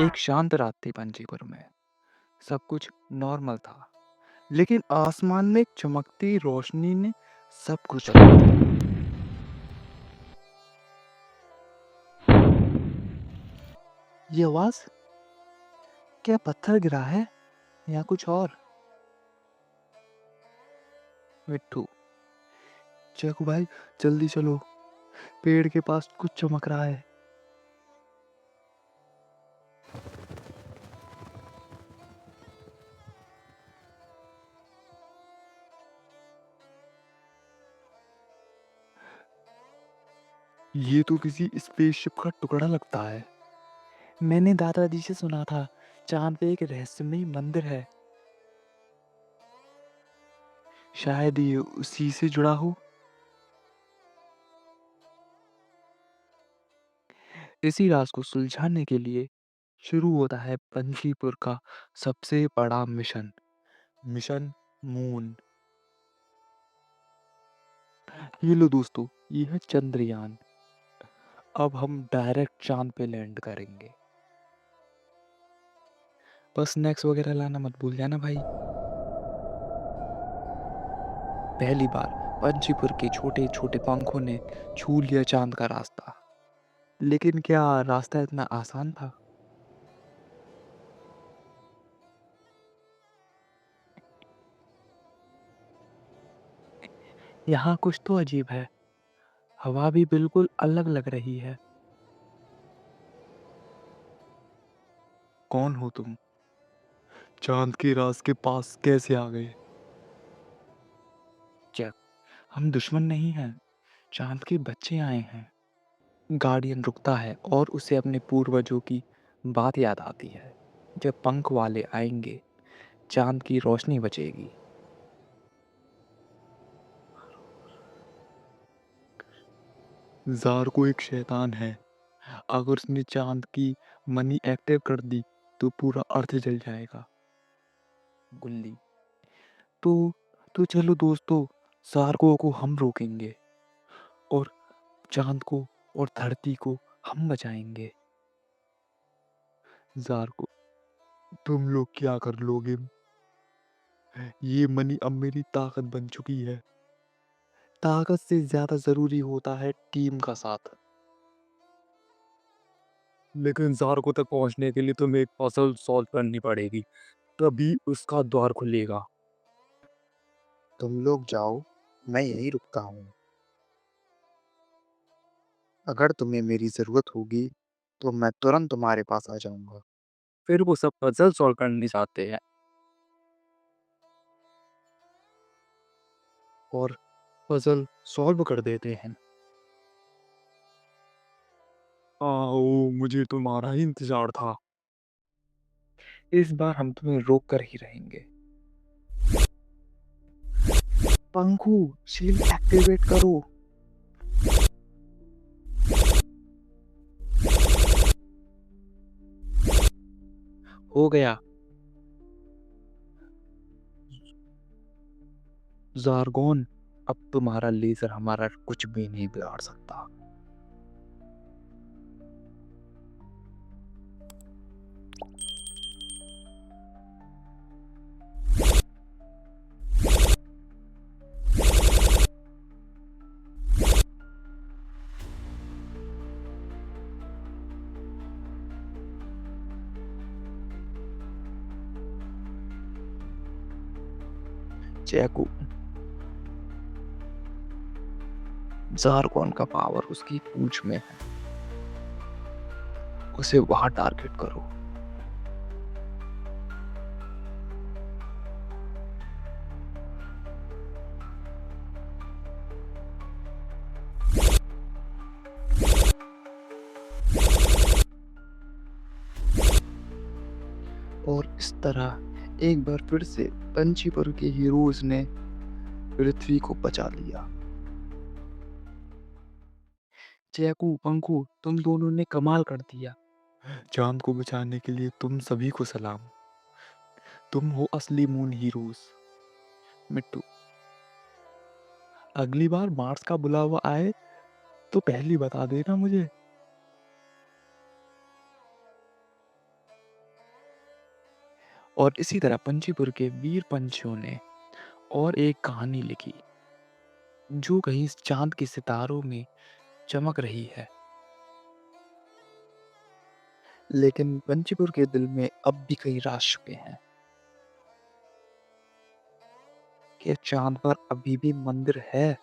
एक शांत रात थी पंजीपुर में। सब कुछ नॉर्मल था, लेकिन आसमान में एक चमकती रोशनी ने सब कुछ बदल दिया। ये आवाज, क्या पत्थर गिरा है या कुछ और? मिट्टू, चकू भाई, जल्दी चलो, पेड़ के पास कुछ चमक रहा है। ये तो किसी स्पेसशिप का टुकड़ा लगता है। मैंने दादाजी से सुना था, चांद पे एक रहस्यमयी मंदिर है। शायद ये उसी से जुड़ा हो। इसी राज को सुलझाने के लिए शुरू होता है पंचीपुर का सबसे बड़ा मिशन, मिशन मून। ये लो दोस्तों, ये है चंद्रयान। अब हम डायरेक्ट चांद पे लैंड करेंगे। बस स्नैक्स वगैरह लाना मत भूल जाना भाई। पहली बार पंचीपुर के छोटे छोटे पंखों ने छू लिया चांद का रास्ता। लेकिन क्या रास्ता इतना आसान था? यहाँ कुछ तो अजीब है। हवा भी बिल्कुल अलग लग रही है। कौन हो तुम? चांद के राज के पास कैसे आ गए? चेक, हम दुश्मन नहीं हैं। चांद के बच्चे आए हैं। गार्डियन रुकता है और उसे अपने पूर्वजों की बात याद आती है। जब पंख वाले आएंगे, चांद की रोशनी बचेगी। जार को एक शैतान है। अगर उसने चांद की मनी एक्टिव कर दी तो पूरा अर्थ जल जाएगा। गुल्ली, तो तो चलो दोस्तों, सार्को को हम रोकेंगे और चांद को और धरती को हम बचाएंगे। जार को, तुम लोग क्या कर लोगे? ये मनी अब मेरी ताकत बन चुकी है। ताकत से ज्यादा जरूरी होता है टीम का साथ। लेकिन ज़ारको तक पहुंचने के लिए तुम्हें एक पजल सॉल्व करनी पड़ेगी, तभी उसका द्वार खुलेगा। तुम लोग जाओ, मैं यहीं रुकता हूँ। अगर तुम्हें मेरी ज़रूरत होगी, तो मैं तुरंत तुम्हारे पास आ जाऊँगा। फिर वो सब पजल सॉल्व करने जाते हैं और पजल सॉल्व कर देते हैं। आओ, मुझे तुम्हारा ही इंतजार था। इस बार हम तुम्हें रोक कर ही रहेंगे। पंखू, शील्ड एक्टिवेट करो। हो गया। ज़ारगोन, अब तुम्हारा लेजर हमारा कुछ भी नहीं बिगाड़ सकता। चैकू, ज़ारगोन का पावर उसकी पूंछ में है। उसे वहां टारगेट करो। और इस तरह एक बार फिर से पंचीपुर के हीरोज ने पृथ्वी को बचा लिया। चैकू, पंकु, तुम दोनों ने कमाल कर दिया। चांद को बचाने के लिए तुम सभी को सलाम। तुम हो असली मून हीरोज। मिट्टू, अगली बार मार्स का बुलावा आए तो पहली बता देना मुझे। और इसी तरह पंचीपुर के वीर पंछियों ने और एक कहानी लिखी, जो कहीं चाँद के सितारों में चमक रही है। लेकिन पंचीपुर के दिल में अब भी कई राज छुपे हैं। क्या चाँद पर अभी भी मंदिर है?